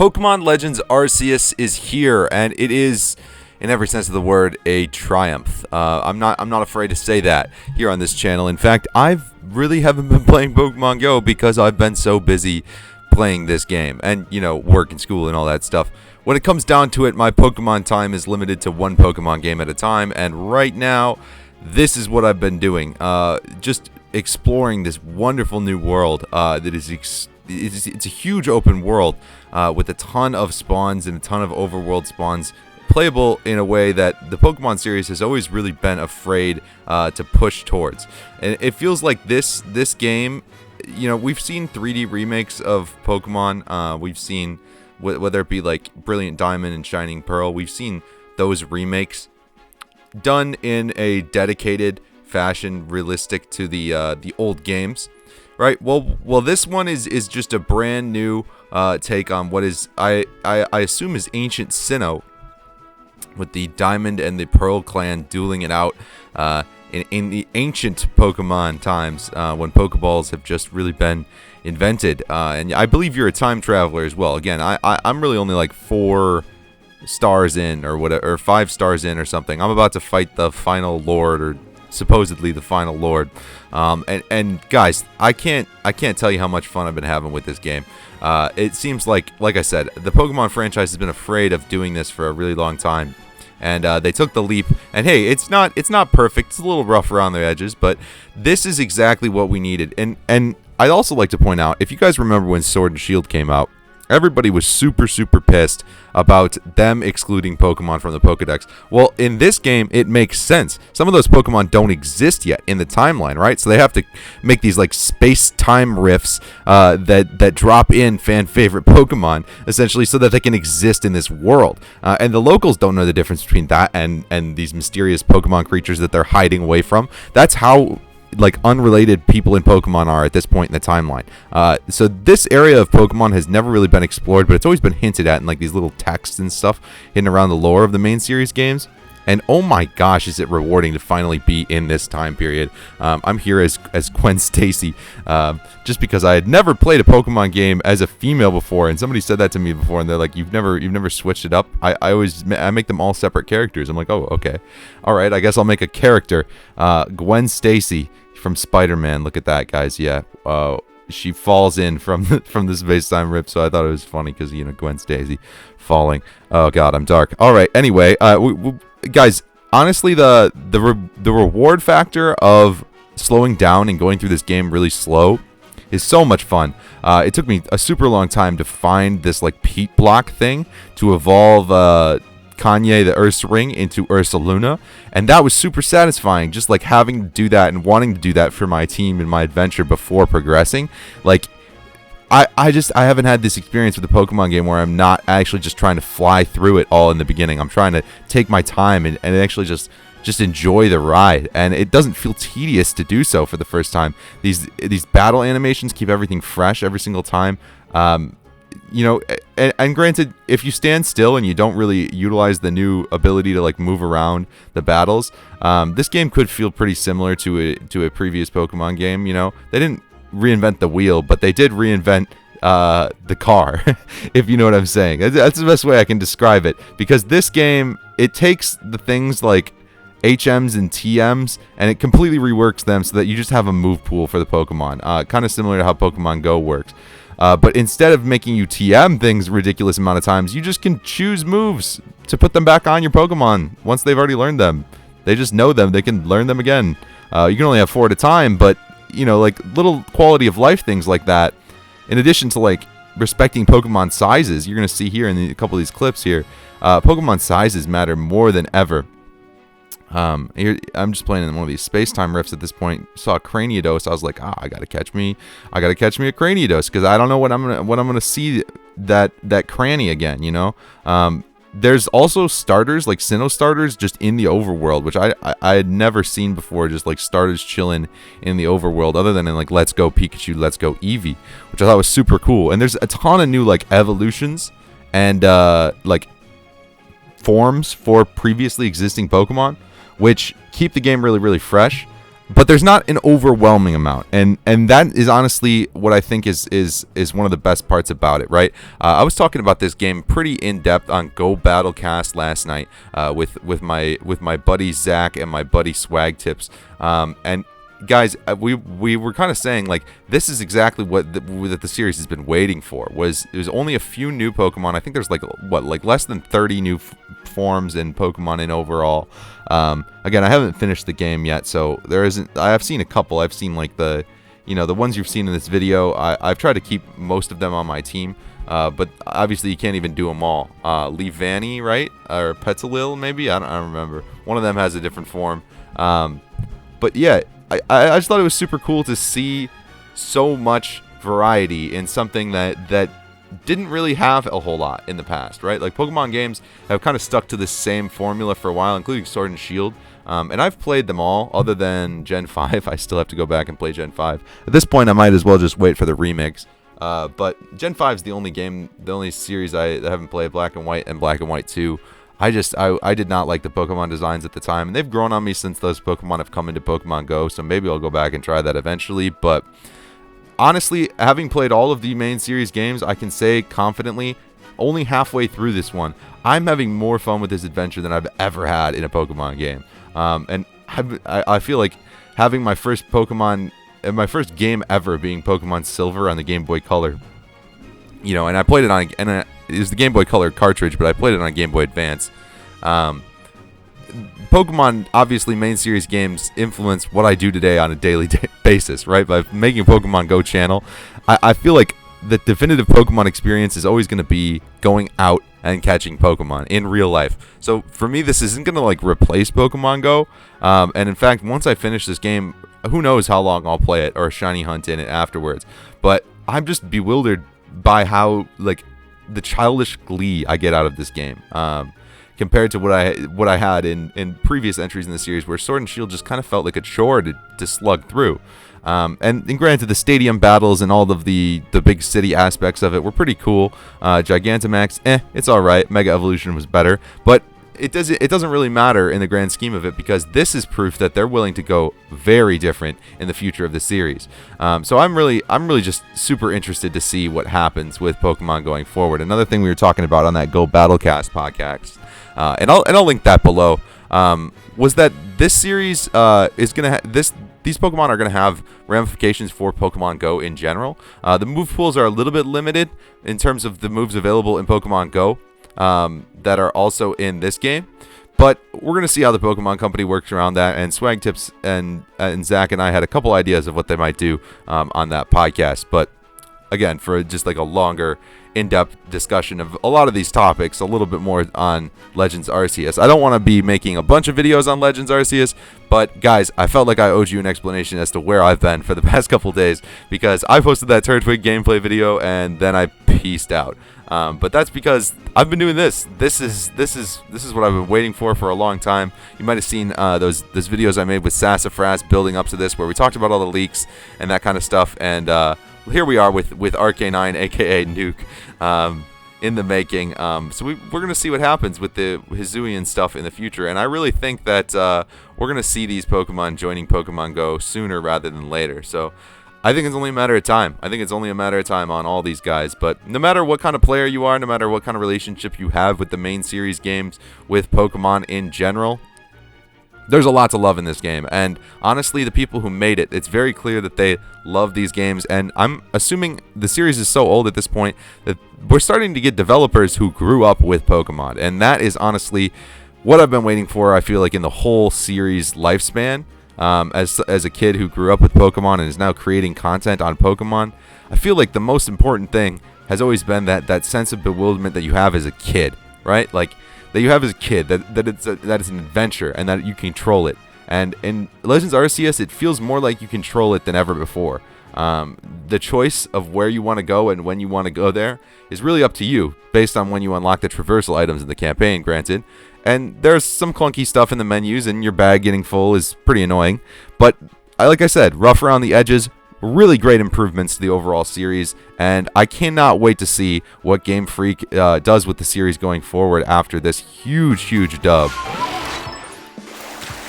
POKéMON Legends Arceus is here, and it is, in every sense of the word, a triumph. I'm not afraid to say that here on this channel. In fact, I've really haven't been playing Pokemon Go because I've been so busy playing this game and, you know, work and school and all that stuff. When it comes down to it, my Pokemon time is limited to one Pokemon game at a time, and right now, this is what I've been doing. Just exploring this wonderful new world that is it's a huge open world with a ton of spawns and a ton of overworld spawns, playable in a way that the Pokemon series has always really been afraid to push towards. And it feels like this game, you know, we've seen 3D remakes of Pokemon. We've seen, whether it be like Brilliant Diamond and Shining Pearl, we've seen those remakes done in a dedicated fashion, realistic to the old games. Right. Well, this one is just a brand new take on what is I assume is ancient Sinnoh, with the Diamond and the Pearl clan dueling it out in the ancient Pokemon times when Pokeballs have just really been invented. And I believe you're a time traveler as well. Again, I'm really only like 4 stars in or whatever, or 5 stars in or something. I'm about to fight the final Lord, or supposedly the final Lord. And guys, I can't tell you how much fun I've been having with this game. It seems like I said, the Pokemon franchise has been afraid of doing this for a really long time, and they took the leap. And hey, it's not perfect. It's a little rough around the edges, but this is exactly what we needed. And I'd also like to point out, if you guys remember when Sword and Shield came out, everybody was super pissed about them excluding Pokemon from the Pokedex. Well, in this game, it makes sense. Some of those Pokemon don't exist yet in the timeline, right? So they have to make these like space-time rifts that drop in fan-favorite Pokemon, essentially, so that they can exist in this world. And the locals don't know the difference between that and these mysterious Pokemon creatures that they're hiding away from. That's how like unrelated people in Pokemon are at this point in the timeline. So this area of Pokemon has never really been explored, but it's always been hinted at in like these little texts and stuff hidden around the lore of the main series games. And oh my gosh, is it rewarding to finally be in this time period. I'm here as Gwen Stacy, just because I had never played a Pokemon game as a female before, and somebody said that to me before, and they're like, you've never switched it up. I make them all separate characters. I'm like, oh, okay, all right, I guess I'll make a character, Gwen Stacy from Spider-Man. Look at that, guys. Yeah, she falls in from the space-time rip, so I thought it was funny because, you know, Gwen Stacy falling. Oh god, I'm dark. All right, anyway, guys, honestly, the reward factor of slowing down and going through this game really slow is so much fun. It took me a super long time to find this like peat block thing to evolve Kanye the Ursaring into Ursaluna, and that was super satisfying, just like having to do that and wanting to do that for my team and my adventure before progressing. Like I haven't had this experience with a Pokemon game where I'm not actually just trying to fly through it all in the beginning. I'm trying to take my time and actually just enjoy the ride, and it doesn't feel tedious to do so for the first time. These battle animations keep everything fresh every single time. You know, and granted, if you stand still and you don't really utilize the new ability to like move around the battles, this game could feel pretty similar to a previous Pokemon game. You know, they didn't reinvent the wheel, but they did reinvent the car, if you know what I'm saying. That's the best way I can describe it, because this game, it takes the things like HMs and TMs and it completely reworks them so that you just have a move pool for the Pokemon, kind of similar to how Pokemon Go works. But instead of making you TM things a ridiculous amount of times, you just can choose moves to put them back on your Pokemon once they've already learned them. They just know them. They can learn them again. You can only have 4 at a time, but, you know, like little quality of life things like that, in addition to like respecting Pokemon sizes, you're going to see here in a couple of these clips here, Pokemon sizes matter more than ever. Here, I'm just playing in one of these space-time rifts at this point. Saw a Cranidos. I was like, I gotta catch me a Cranidos, because I don't know what I'm gonna see that cranny again. You know, there's also starters like Sinnoh starters just in the overworld, which I had never seen before. Just like starters chilling in the overworld, other than in like Let's Go Pikachu, Let's Go Eevee, which I thought was super cool. And there's a ton of new like evolutions and like forms for previously existing Pokemon, which keep the game really fresh. but there's not an overwhelming amount, and that is honestly what I think is one of the best parts about it, right? I was talking about this game pretty in depth on Go Battlecast last night with my buddy Zach and my buddy Swag Tips, and guys, we were kind of saying like this is exactly what the series has been waiting for. There's only a few new Pokemon. I think there's like less than 30 new forms in Pokemon in overall. Again, I haven't finished the game yet, so there isn't. I've seen a couple. I've seen like the ones you've seen in this video. I've tried to keep most of them on my team, but obviously you can't even do them all. Leavanny, right, or Petalil, maybe. I don't remember. One of them has a different form. But yeah. I just thought it was super cool to see so much variety in something that didn't really have a whole lot in the past, right? Like Pokemon games have kind of stuck to the same formula for a while, including Sword and Shield. And I've played them all, other than Gen 5. I still have to go back and play Gen 5. At this point, I might as well just wait for the remix. But Gen 5 is the only series I haven't played. Black and White and Black and White 2. I did not like the Pokemon designs at the time, and they've grown on me since those Pokemon have come into Pokemon Go, so maybe I'll go back and try that eventually. But honestly, having played all of the main series games, I can say confidently, only halfway through this one, I'm having more fun with this adventure than I've ever had in a Pokemon game. And I feel like having my first game ever being Pokemon Silver on the Game Boy Color, and I played it on, and it was the Game Boy Color cartridge, but I played it on Game Boy Advance. Pokemon, obviously, main series games influence what I do today on a daily basis, right? By making a Pokemon Go channel, I feel like the definitive Pokemon experience is always going to be going out and catching Pokemon in real life. So for me, this isn't going to like replace Pokemon Go. And in fact, once I finish this game, who knows how long I'll play it or shiny hunt in it afterwards. But I'm just bewildered by how like the childish glee I get out of this game, compared to what I had in previous entries in the series, where Sword and Shield just kind of felt like a chore to slug through. And granted, the stadium battles and all of the big city aspects of it were pretty cool. Gigantamax, it's all right. Mega Evolution was better, but it doesn't really matter in the grand scheme of it, because this is proof that they're willing to go very different in the future of the series. So I'm really just super interested to see what happens with Pokemon going forward. Another thing we were talking about on that Go Battlecast podcast, and I'll link that below, was that this series is gonna these Pokemon are gonna have ramifications for Pokemon Go in general. The move pools are a little bit limited in terms of the moves available in Pokemon Go. That are also in this game, but we're gonna see how the Pokemon Company works around that. And Swag Tips and Zach and I had a couple ideas of what they might do on that podcast. But again, for just like a longer, in-depth discussion of a lot of these topics, a little bit more on Legends Arceus. I don't want to be making a bunch of videos on Legends Arceus, but guys, I felt like I owed you an explanation as to where I've been for the past couple days, because I posted that Turtwig gameplay video and then I peaced out. But that's because I've been doing this. This is what I've been waiting for a long time. You might have seen those videos I made with Sassafras building up to this, where we talked about all the leaks and that kind of stuff. And here we are with Arcanine, aka Nuke, in the making. So we're gonna see what happens with the HISUIAN stuff in the future. And I really think that we're gonna see these Pokemon joining Pokemon Go sooner rather than later. So I think it's only a matter of time. I think it's only a matter of time on all these guys. But no matter what kind of player you are, no matter what kind of relationship you have with the main series games, with Pokemon in general, there's a lot to love in this game. And honestly, the people who made it, it's very clear that they love these games. And I'm assuming the series is so old at this point that we're starting to get developers who grew up with Pokemon. And that is honestly what I've been waiting for, I feel like, in the whole series lifespan. As a kid who grew up with Pokemon and is now creating content on Pokemon, I feel like the most important thing has always been that sense of bewilderment that you have as a kid, right? Like, that you have as a kid, that it's an adventure and that you control it. And in Legends Arceus, it feels more like you control it than ever before. The choice of where you want to go and when you want to go there is really up to you, based on when you unlock the traversal items in the campaign, granted. And there's some clunky stuff in the menus, and your bag getting full is pretty annoying. But like I said, rough around the edges, really great improvements to the overall series. And I cannot wait to see what Game Freak does with the series going forward after this huge dub.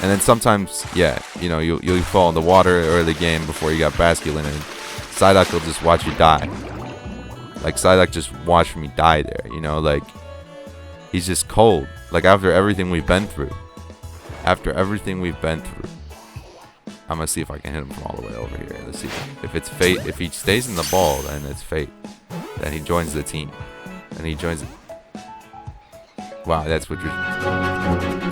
And then sometimes, yeah, you know, you'll fall in the water early game before you got Basculin, and Psyduck will just watch you die. Like, Psyduck just watched me die there, you know, like, he's just cold. Like, after everything we've been through. After everything we've been through. I'm gonna see if I can hit him from all the way over here. Let's see. If it's fate, if he stays in the ball, then it's fate. Then he joins the team. And he joins it. Wow, that's what you're...